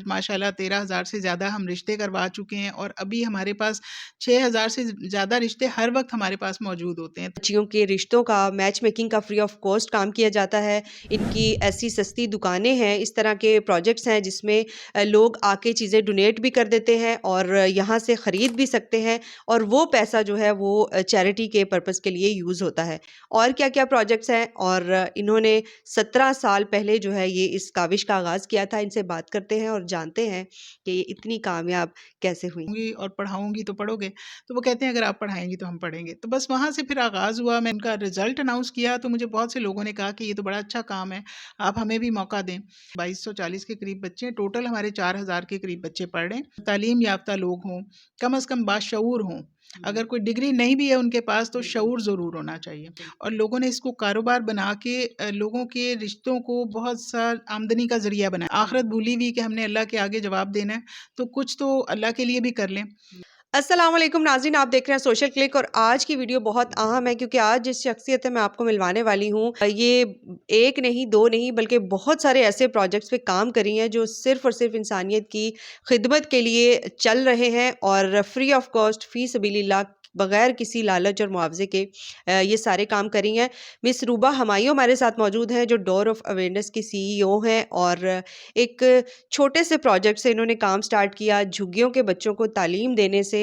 माशाल्लाह 13,000 से ज़्यादा हम रिश्ते करवा चुके हैं और अभी हमारे पास 6,000 से ज़्यादा रिश्ते हर वक्त हमारे पास मौजूद होते हैं। बच्चियों के रिश्तों का मैच मेकिंग का फ्री ऑफ कॉस्ट काम किया जाता है। इनकी ऐसी सस्ती दुकानें हैं, इस तरह के प्रोजेक्ट्स हैं जिसमें लोग आके चीज़ें डोनेट भी कर देते हैं और यहाँ से ख़रीद भी सकते हैं और वो पैसा जो है वो चैरिटी के पर्पज़ के लिए यूज़ होता है। और क्या-क्या प्रोजेक्ट्स हैं और इन्होंने 17 साल पहले जो है ये इस काविश का आगाज़ किया था। इनसे बात करते हैं और जानते हैं कि ये इतनी कामयाब कैसे हुई। होंगी और पढ़ाऊँगी तो पढ़ोगे। तो वो कहते हैं अगर आप पढ़ाएँगी तो हम पढ़ेंगे। तो बस वहाँ से फिर आगाज़ हुआ, मैं उनका रिज़ल्ट अनाउंस किया तो मुझे बहुत से लोगों ने कहा कि ये तो बड़ा अच्छा काम है, आप हमें भी मौका दें। 2240 के करीब बच्चे हैं, टोटल हमारे 4000 के करीब बच्चे पढ़ रहे हैं। तालीम याफ़्ता लोग हों, कम से कम बाशऊर हों। अगर कोई डिग्री नहीं भी है उनके पास तो शऊर ज़रूर होना चाहिए। और लोगों ने इसको कारोबार बना के लोगों के रिश्तों को बहुत सा आमदनी का ज़रिया बनाया। आखिरत भूली हुई कि हमने अल्लाह के आगे जवाब देना है, तो कुछ तो अल्लाह के लिए भी कर लें। अस्सलाम वालेकुम नाज़रीन, आप देख रहे हैं सोशल क्लिक और आज की वीडियो बहुत अहम है क्योंकि आज जिस शख्सियत से मैं आपको मिलवाने वाली हूँ ये एक नहीं दो नहीं बल्कि बहुत सारे ऐसे प्रोजेक्ट्स पे काम करी हैं जो सिर्फ़ और सिर्फ इंसानियत की खिदमत के लिए चल रहे हैं और फ्री ऑफ कॉस्ट फ़ी सबीलिल्लाह बगैर किसी लालच और मुआवजे के ये सारे काम करी हैं। मिस रूबा हमायूं हमारे साथ मौजूद हैं जो डोर ऑफ अवेयरनेस की सीईओ हैं और एक छोटे से प्रोजेक्ट से इन्होंने काम स्टार्ट किया। झुग्गियों के बच्चों को तालीम देने से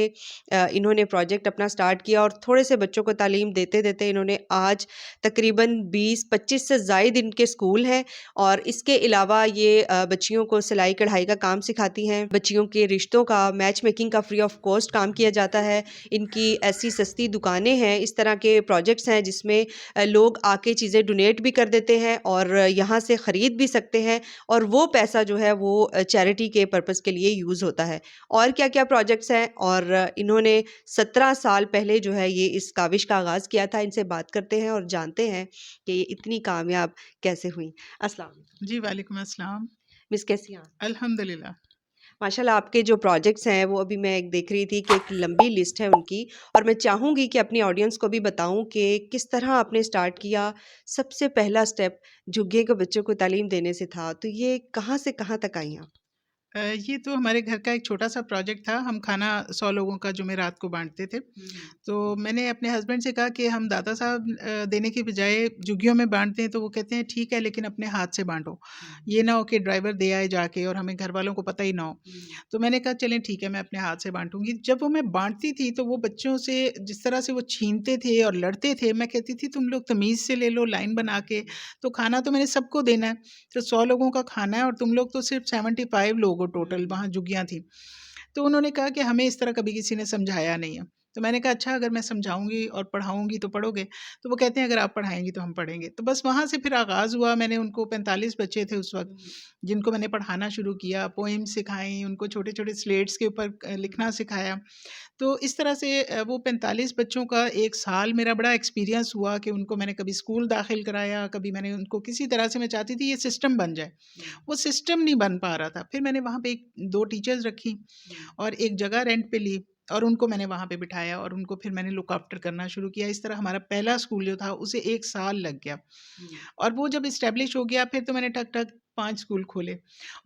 इन्होंने प्रोजेक्ट अपना स्टार्ट किया और थोड़े से बच्चों को तालीम देते-देते इन्होंने आज तकरीबन 20-25 से ज़ायद इनके स्कूल हैं और इसके अलावा ये बच्चियों को सिलाई कढ़ाई का काम सिखाती हैं। बच्चियों के रिश्तों का मैच मेकिंग का फ्री ऑफ कॉस्ट काम किया जाता है। इनकी ऐसी सस्ती दुकानें हैं, इस तरह के प्रोजेक्ट्स हैं जिसमें लोग आके चीज़ें डोनेट भी कर देते हैं और यहाँ से ख़रीद भी सकते हैं और वो पैसा जो है वो चैरिटी के पर्पज़ के लिए यूज़ होता है। और क्या-क्या प्रोजेक्ट्स हैं और इन्होंने 17 साल पहले जो है ये इस काविश का आगाज़ किया था। इनसे बात करते हैं और जानते हैं कि ये इतनी कामयाब कैसे हुई। अस्सलाम वालेकुम। जी, वालेकुम अस्सलाम। मिस कैसी हैं आप? अल्हम्दुलिल्लाह। माशाल्लाह आपके जो प्रोजेक्ट्स हैं वो अभी मैं एक देख रही थी कि एक लंबी लिस्ट है उनकी और मैं चाहूँगी कि अपनी ऑडियंस को भी बताऊँ कि किस तरह आपने स्टार्ट किया। सबसे पहला स्टेप झुग्गी के बच्चों को तालीम देने से था, तो ये कहाँ से कहाँ तक आई आप? ये तो हमारे घर का एक छोटा-सा प्रोजेक्ट था, हम खाना 100 लोगों का जुमेरात को बाँटते थे। तो मैंने अपने हस्बैंड से कहा कि हम दादा साहब देने की बजाय झुग्गियों में बाँटते हैं, तो वो कहते हैं ठीक है लेकिन अपने हाथ से बाँटो। ये ना हो कि ड्राइवर दे आए जाके और हमें घरवालों को पता ही ना हो। तो मैंने कहा चलें ठीक है मैं अपने हाथ से बाँटूँगी। जब वो मैं बाँटती थी तो वो बच्चों से जिस तरह से वो छीनते थे और लड़ते थे, मैं कहती थी तुम लोग तमीज़ से ले लो लाइन बना के, तो खाना तो मैंने सबको देना है। तो 100 लोगों का खाना है और तुम लोग तो सिर्फ 75 लोग हो टोटल, वहाँ झुग्गियाँ थी। तो उन्होंने कहा कि हमें इस तरह कभी किसी ने समझाया नहीं है। तो मैंने कहा अच्छा अगर मैं समझाऊँगी और पढ़ाऊँगी तो पढ़ोगे। तो वो कहते हैं अगर आप पढ़ाएँगी तो हम पढ़ेंगे। तो बस वहाँ से फिर आगाज़ हुआ, मैंने उनको 45 बच्चे थे उस वक़्त, जिनको मैंने पढ़ाना शुरू किया, पोएम सिखाई, उनको छोटे-छोटे स्लेट्स के ऊपर लिखना सिखाया। तो इस तरह से वो 45 बच्चों का 1 साल मेरा बड़ा एक्सपीरियंस हुआ कि उनको मैंने कभी स्कूल दाखिल कराया, कभी मैंने उनको किसी तरह से मैं चाहती थी ये सिस्टम बन जाए। वो सिस्टम नहीं बन पा रहा था। फिर मैंने वहाँ पे 2 टीचर्स रखी और एक जगह रेंट पे ली और उनको मैंने वहाँ पे बिठाया और उनको फिर मैंने लुक आफ्टर करना शुरू किया। इस तरह हमारा पहला स्कूल जो था उसे 1 साल लग गया और वो जब एस्टेब्लिश हो गया फिर तो मैंने ठक-ठक 5 स्कूल खोले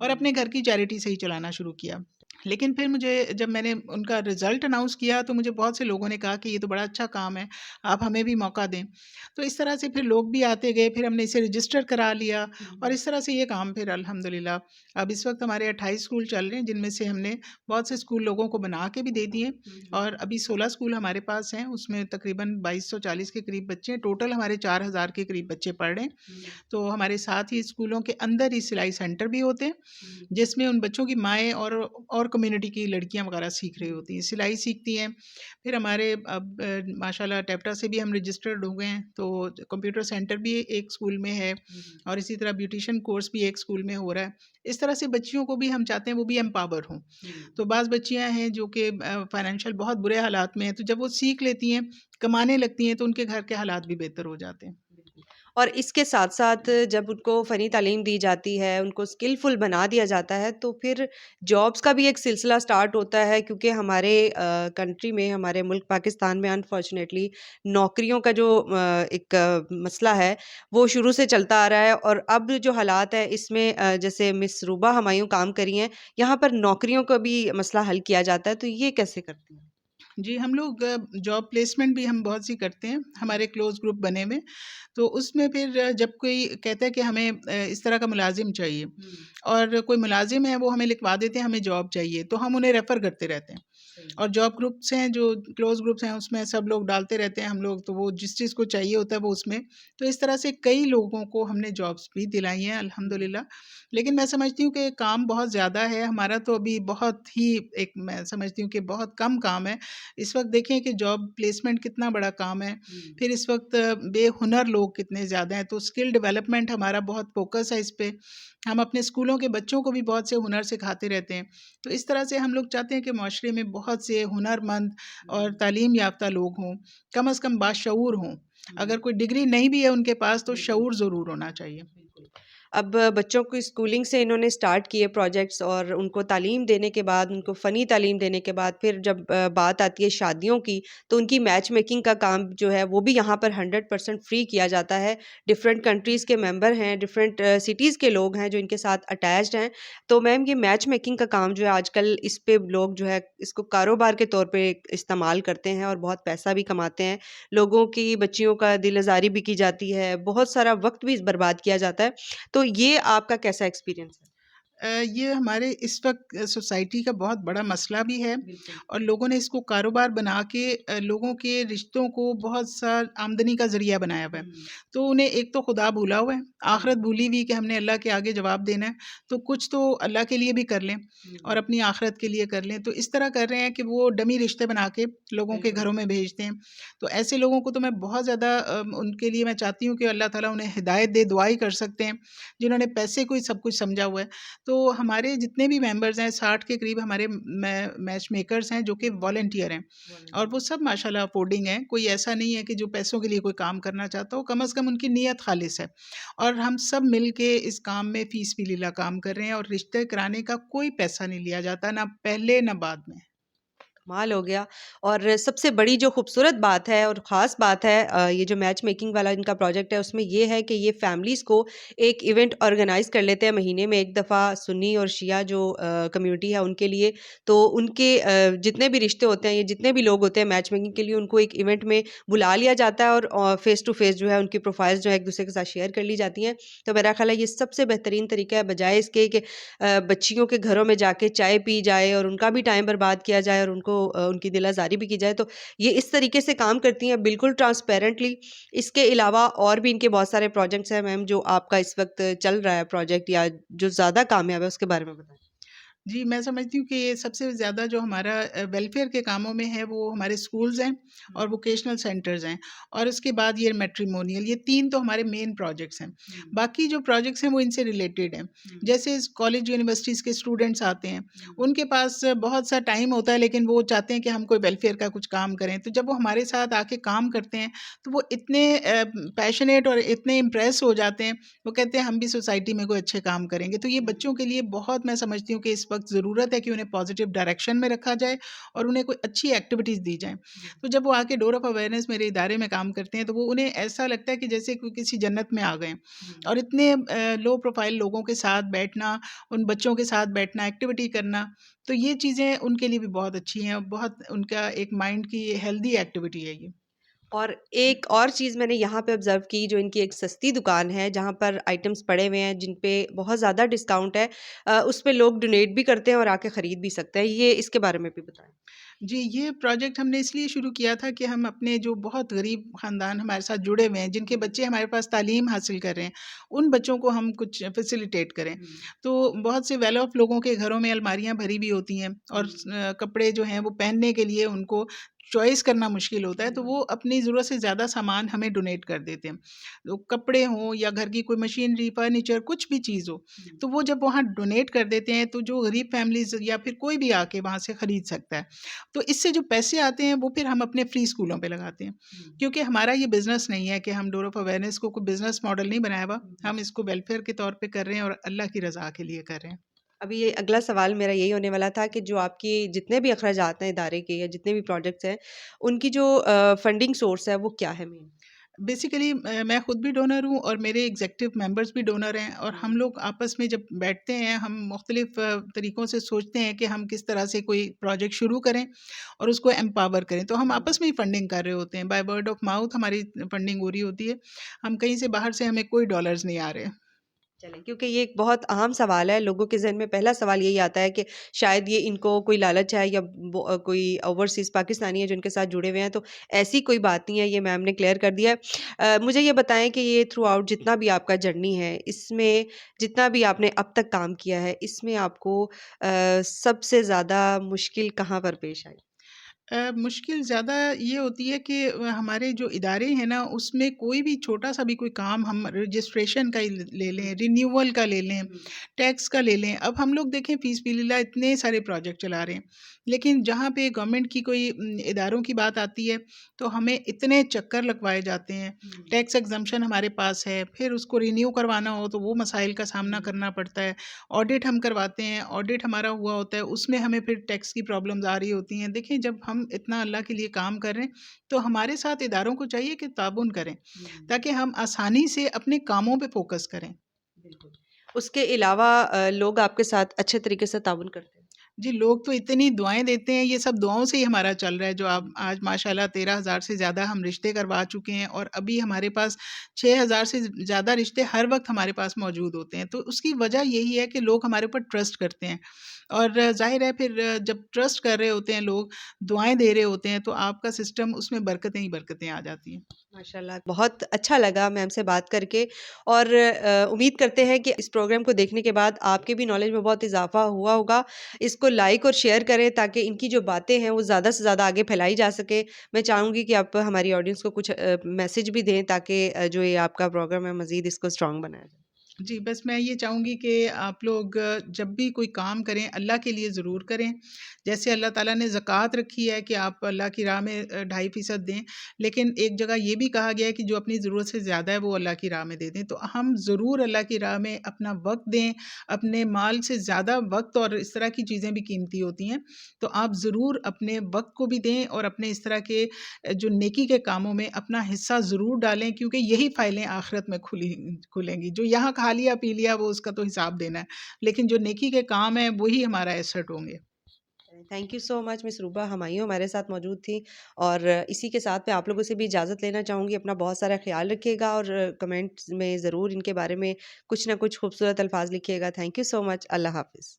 और अपने घर की चैरिटी से ही चलाना शुरू किया। लेकिन फिर मुझे जब मैंने उनका रिज़ल्ट अनाउंस किया तो मुझे बहुत से लोगों ने कहा कि ये तो बड़ा अच्छा काम है, आप हमें भी मौका दें। तो इस तरह से फिर लोग भी आते गए, फिर हमने इसे रजिस्टर करा लिया और इस तरह से ये काम फिर अल्हम्दुलिल्लाह अब इस वक़्त हमारे 28 स्कूल चल रहे हैं, जिनमें से हमने बहुत से स्कूल लोगों को बना के भी दे दिए और अभी 16 स्कूल हमारे पास हैं, उसमें तकरीबन 2240 के करीब बच्चे हैं, टोटल हमारे 4000 के करीब बच्चे पढ़ रहे हैं। तो हमारे साथ ही स्कूलों के अंदर ही सिलाई सेंटर भी होते हैं, जिसमें उन बच्चों की माएँ और कम्युनिटी की लड़कियाँ वगैरह सीख रही होती हैं, सिलाई सीखती हैं। फिर हमारे अब माशाल्लाह टैप्टा से भी हम रजिस्टर्ड हो गए हैं, तो कंप्यूटर सेंटर भी एक स्कूल में है और इसी तरह ब्यूटिशियन कोर्स भी एक स्कूल में हो रहा है। इस तरह से बच्चियों को भी हम चाहते हैं वो भी एम्पावर हों। तो बाज़ बच्चियाँ हैं जो कि फाइनेंशियल बहुत बुरे हालात में हैं, तो जब वो सीख लेती हैं, कमाने लगती हैं, तो उनके घर के हालात भी बेहतर हो जाते हैं। और इसके साथ-साथ जब उनको फ़नी तालीम दी जाती है, उनको स्किलफुल बना दिया जाता है, तो फिर जॉब्स का भी एक सिलसिला स्टार्ट होता है क्योंकि हमारे कंट्री में, हमारे मुल्क पाकिस्तान में अनफॉर्चुनेटली नौकरियों का जो एक मसला है, वो शुरू से चलता आ रहा है और अब जो हालात है इसमें जैसे मिस रूबा हुमायूं काम करी हैं, यहाँ पर नौकरियों का भी मसला हल किया जाता है, तो ये कैसे करती हैं? जी, हम लोग जॉब प्लेसमेंट भी हम बहुत सी करते हैं, हमारे क्लोज़ ग्रुप बने हुए। तो उसमें फिर जब कोई कहता है कि हमें इस तरह का मुलाज़िम चाहिए हुँ, और कोई मुलाज़िम है वो हमें लिखवा देते हैं हमें जॉब चाहिए, तो हम उन्हें रेफ़र करते रहते हैं। सही। और जॉब ग्रुप्स हैं जो क्लोज़ ग्रुप्स हैं उसमें सब लोग डालते रहते हैं हम लोग, तो वो जिस चीज़ को चाहिए होता है वो उसमें। तो इस तरह से कई लोगों को हमने जॉब्स भी दिलाई हैं हुँ, अल्हम्दुलिल्लाह। लेकिन मैं समझती हूँ कि काम बहुत ज़्यादा है, हमारा तो अभी बहुत ही एक मैं समझती हूँ कि बहुत कम काम है। इस वक़्त देखें कि जॉब प्लेसमेंट कितना बड़ा काम है। हुँ, फिर इस वक़्त बेहुनर लोग कितने ज़्यादा हैं, तो स्किल डेवलपमेंट हमारा बहुत फ़ोकस है इस पे। हम अपने स्कूलों के बच्चों को भी बहुत से हुनर सिखाते रहते हैं। तो इस तरह से हम लोग चाहते हैं कि माशरे में बहुत से हुनरमंद और हुँ, तालीम याफ़्ता लोग हों, कम से कम बाशऊर हों। हुँ, अगर कोई डिग्री नहीं भी है उनके पास तो बिल्कुल। शऊर ज़रूर होना चाहिए। बिल्कुल। अब बच्चों को स्कूलिंग से इन्होंने स्टार्ट किए प्रोजेक्ट्स और उनको तालीम देने के बाद, उनको फ़नी तालीम देने के बाद फिर जब बात आती है शादियों की, तो उनकी मैच मेकिंग का काम जो है वो भी यहाँ पर 100% फ्री किया जाता है। डिफरेंट कंट्रीज़ के मेंबर हैं, डिफरेंट सिटीज़ के लोग हैं जो इनके साथ अटैच्ड हैं। तो मैम ये मैच मेकिंग का काम जो है आजकल इस पे लोग जो है इसको कारोबार के तौर पे इस्तेमाल करते हैं और बहुत पैसा भी कमाते हैं। लोगों की बच्चियों का दिल आज़ारी भी की जाती है, बहुत सारा वक़्त भी बर्बाद किया जाता है। तो ये आपका कैसा एक्सपीरियंस है? ये हमारे इस वक़्त सोसाइटी का बहुत बड़ा मसला भी है बिल्कुल। और लोगों ने इसको कारोबार बना के लोगों के रिश्तों को बहुत सा आमदनी का ज़रिया बनाया हुआ है। हुँ, तो उन्हें एक तो खुदा भूला हुआ है, हुँ, आखिरत भूली हुई कि हमने अल्लाह के आगे जवाब देना है, तो कुछ तो अल्लाह के लिए भी कर लें और हुँ, अपनी आखिरत के लिए कर लें। तो इस तरह कर रहे हैं कि वो डमी रिश्ते बना के लोगों के बिल्कुल। घरों में भेजते हैं। तो ऐसे लोगों को तो मैं बहुत ज़्यादा उनके लिए मैं चाहती हूँ कि अल्लाह ताला उन्हें हिदायत दे, दुआ ही कर सकते हैं, जिन्होंने पैसे को ही सब कुछ समझा हुआ है। तो हमारे जितने भी मेंबर्स हैं 60 के करीब हमारे मैच मेकर्स हैं जो कि हुँ, वॉलंटियर हैं और वॉलंटियर। वो सब माशाल्लाह अफोर्डिंग हैं। कोई ऐसा नहीं है कि जो पैसों के लिए कोई काम करना चाहता हो, कम से कम उनकी नीयत खालिस है और हम सब मिल के इस काम में फ़ीस फ़िलीला काम कर रहे हैं और रिश्ते कराने का कोई पैसा नहीं लिया जाता, ना पहले ना बाद में। कमाल हो गया और सबसे बड़ी जो खूबसूरत बात है और ख़ास बात है ये जो मैच मेकिंग वाला इनका प्रोजेक्ट है उसमें ये है कि ये फैमिलीज़ को एक इवेंट ऑर्गेनाइज़ कर लेते हैं महीने में एक दफ़ा सुन्नी और शिया जो कम्युनिटी है उनके लिए। तो उनके जितने भी रिश्ते होते हैं या जितने भी लोग होते हैं मैच मेकिंग के लिए उनको एक इवेंट में बुला लिया जाता है और फ़ेस टू फ़ेस जो है उनकी प्रोफ़ाइल्स जो है एक-दूसरे के साथ शेयर कर ली जाती हैं। तो मेरा ख़्याल है ये सबसे बेहतरीन तरीका है बजाए इसके कि बच्चियों के घरों में जाके चाय पी जाए और उनका भी टाइम बर्बाद किया जाए और उनको उनकी दिल आज़ारी भी की जाए, तो ये इस तरीके से काम करती हैं बिल्कुल ट्रांसपेरेंटली। इसके अलावा और भी इनके बहुत सारे प्रोजेक्ट्स हैं मैम जो आपका इस वक़्त चल रहा है प्रोजेक्ट या जो ज़्यादा कामयाब है उसके बारे में बताएँ? जी, मैं समझती हूँ कि ये सबसे ज़्यादा जो हमारा वेलफेयर के कामों में है वो हमारे स्कूल्स हैं हुँ, और वोकेशनल सेंटर्स हैं और उसके बाद ये मैट्रिमोनियल ये 3 तो हमारे मेन प्रोजेक्ट्स हैं। हुँ, बाकी जो प्रोजेक्ट्स हैं वो इनसे रिलेटेड हैं। हुँ, जैसे इस कॉलेज यूनिवर्सिटीज़ के स्टूडेंट्स आते हैं, हुँ, उनके पास बहुत सा टाइम होता है लेकिन वो चाहते हैं कि हम कोई वेलफेयर का कुछ काम करें। तो जब वो हमारे साथ आके काम करते हैं, तो वो इतने पैशनेट और इतने इम्प्रेस हो जाते हैं, वो कहते हैं हम भी सोसाइटी में कोई अच्छे काम करेंगे। तो ये हुँ, बच्चों के लिए बहुत मैं समझती हूँ कि इस वक़्त ज़रूरत है कि उन्हें पॉज़िटिव डायरेक्शन में रखा जाए और उन्हें कोई अच्छी एक्टिविटीज़ दी जाएँ। हुँ, तो जब वो आके डोर ऑफ़ अवेयरनेस मेरे इदारे में काम करते हैं, तो वो उन्हें ऐसा लगता है कि जैसे कोई किसी जन्नत में आ गए हैं हुँ। और इतने लो प्रोफ़ाइल लोगों के साथ बैठना, उन बच्चों के साथ बैठना, एक्टिविटी करना, तो ये चीज़ें उनके लिए भी बहुत अच्छी हैं और बहुत उनका एक माइंड की हेल्दी एक्टिविटी है ये। और एक और चीज़ मैंने यहाँ पे ऑब्ज़र्व की जो इनकी एक सस्ती दुकान है जहाँ पर आइटम्स पड़े हुए हैं जिन पे बहुत ज़्यादा डिस्काउंट है उस पे लोग डोनेट भी करते हैं और आके ख़रीद भी सकते हैं। ये इसके बारे में भी बताएँ? जी, ये प्रोजेक्ट हमने इसलिए शुरू किया था कि हम अपने जो बहुत गरीब ख़ानदान हमारे साथ जुड़े हुए हैं, जिनके हुँ, बच्चे हमारे पास तालीम हासिल कर रहे हैं, उन बच्चों को हम कुछ फ़ैसिलिटेट करें। हुँ, तो बहुत से वेल ऑफ लोगों के घरों में अलमारियाँ भरी हुई होती हैं और हुँ, कपड़े जो हैं वो पहनने के लिए उनको चॉइस करना मुश्किल होता है, तो वो अपनी ज़रूरत से ज़्यादा सामान हमें डोनेट कर देते हैं। तो कपड़े हों या घर की कोई मशीनरी, फर्नीचर, कुछ भी चीज़ हो, तो वो जब वहाँ डोनेट कर देते हैं, तो जो गरीब फैमिलीज़ या फिर कोई भी आके वहाँ से खरीद सकता है। तो इससे जो पैसे आते हैं, वो फिर हम अपने फ्री स्कूलों पे लगाते हैं। क्योंकि हमारा ये बिज़नेस नहीं है कि हम डोर ऑफ अवेयरनेस को कोई बिज़नेस मॉडल नहीं बनाया हुआ। हम इसको वेलफेयर के तौर पे कर रहे हैं और अल्लाह की रज़ा के लिए कर रहे हैं। अभी ये अगला सवाल मेरा यही होने वाला था कि जो आपकी जितने भी अखराजात हैं इदारे के या जितने भी प्रोजेक्ट्स हैं, उनकी जो फंडिंग सोर्स है वो क्या है मेन? बेसिकली मैं खुद भी डोनर हूँ और मेरे एग्ज़ेक्टिव मेंबर्स भी डोनर हैं, और हम लोग आपस में जब बैठते हैं, हम मुख्तलिफ़ तरीक़ों से सोचते हैं कि हम किस तरह से कोई प्रोजेक्ट शुरू करें और उसको एम्पावर करें। तो हम आपस में ही फंडिंग कर रहे होते हैं, बाय वर्ड ऑफ माउथ हमारी फंडिंग हो रही होती है। हम कहीं से बाहर से हमें कोई डॉलर्स नहीं आ रहे। चलें, क्योंकि ये एक बहुत अहम सवाल है, लोगों के ज़हन में पहला सवाल यही आता है कि शायद ये इनको कोई लालच है या कोई ओवरसीज़ पाकिस्तानी है जो इनके साथ जुड़े हुए हैं, तो ऐसी कोई बात नहीं है, ये मैम ने क्लियर कर दिया है। मुझे ये बताएँ कि ये थ्रू आउट जितना भी आपका जर्नी है, इसमें जितना भी आपने अब तक काम किया है, इसमें आपको सबसे ज़्यादा मुश्किल कहाँ पर पेश आई? मुश्किल ज़्यादा ये होती है कि हमारे जो इदारे हैं ना, उसमें कोई भी छोटा-सा भी कोई काम, हम रजिस्ट्रेशन का ही ले लें, रिन्यूअल का ले लें, टैक्स का ले लें। अब हम लोग देखें फ़ीस-बिलिल्लाह इतने सारे प्रोजेक्ट चला रहे हैं, लेकिन जहाँ पे गवर्नमेंट की कोई इदारों की बात आती है, तो हमें इतने चक्कर लगवाए जाते हैं। टैक्स एग्ज़म्पशन हमारे पास है, फिर उसको रिन्यू करवाना हो तो वो मसाइल का सामना करना पड़ता है। ऑडिट हम करवाते हैं, ऑडिट हमारा हुआ होता है, उसमें हमें फिर टैक्स की प्रॉब्लम्स आ रही होती हैं। देखिए, जब हम इतना अल्लाह के लिए काम कर रहे हैं, तो हमारे साथ इदारों को चाहिए कि ताउन करें, ताकि हम आसानी से अपने कामों पे फ़ोकस करें। बिल्कुल। उसके अलावा लोग आपके साथ अच्छे तरीके से ताउन करते हैं? जी, लोग तो इतनी दुआएँ देते हैं, ये सब दुआओं से ही हमारा चल रहा है, जो आप आज माशाल्लाह 13,000 से ज़्यादा हम रिश्ते करवा चुके हैं, और अभी हमारे पास 6,000 से ज़्यादा रिश्ते हर वक़्त हमारे पास मौजूद होते हैं। तो उसकी वजह यही है कि लोग हमारे ऊपर ट्रस्ट करते हैं, और ज़ाहिर है फिर जब ट्रस्ट कर रहे होते हैं लोग, दुआएँ दे रहे होते हैं, तो आपका सिस्टम उसमें बरकतें ही बरकतें आ जाती हैं। माशाल्लाह, बहुत अच्छा लगा मैम से बात करके और उम्मीद करते हैं कि इस प्रोग्राम को देखने के बाद आपके भी नॉलेज में बहुत इज़ाफ़ा हुआ होगा। इसको लाइक और शेयर करें ताकि इनकी जो बातें हैं वो ज़्यादा से ज़्यादा आगे फैलाई जा सके। मैं चाहूँगी कि आप हमारी ऑडियंस को कुछ मैसेज भी दें ताकि जो ये आपका प्रोग्राम है मज़ीद इसको स्ट्रॉन्ग बनाया जाए। जी, बस मैं ये चाहूँगी कि आप लोग जब भी कोई काम करें, अल्लाह के लिए ज़रूर करें। जैसे अल्लाह ताला ने ज़कात रखी है कि आप अल्लाह की राह में 2.5% दें, लेकिन एक जगह ये भी कहा गया है कि जो अपनी ज़रूरत से ज़्यादा है, वो अल्लाह की राह में दे दें। तो हम ज़रूर अल्लाह की राह में अपना वक़्त दें, अपने माल से ज़्यादा वक़्त, और इस तरह की चीज़ें भी कीमती होती हैं। तो आप ज़रूर अपने वक़्त को भी दें, और अपने इस तरह के जो नेकी के कामों में अपना हिस्सा ज़रूर डालें, क्योंकि यही फ़ाइलें आखिरत में खुलेंगी। जो यहाँ खा लिया, पी लिया, वो उसका तो हिसाब देना है, लेकिन जो नेकी के काम हैं, वही हमारा एसेट होंगे। Thank you so much miss Ruba Humayun हमारे साथ मौजूद थी और इसी के साथ मैं आप लोगों से भी इजाज़त लेना चाहूँगी। अपना बहुत सारा ख्याल रखिएगा और कमेंट्स में ज़रूर इनके बारे में कुछ ना कुछ खूबसूरत अल्फाज लिखिएगा। Thank you so much. अल्लाह हाफ़िज़।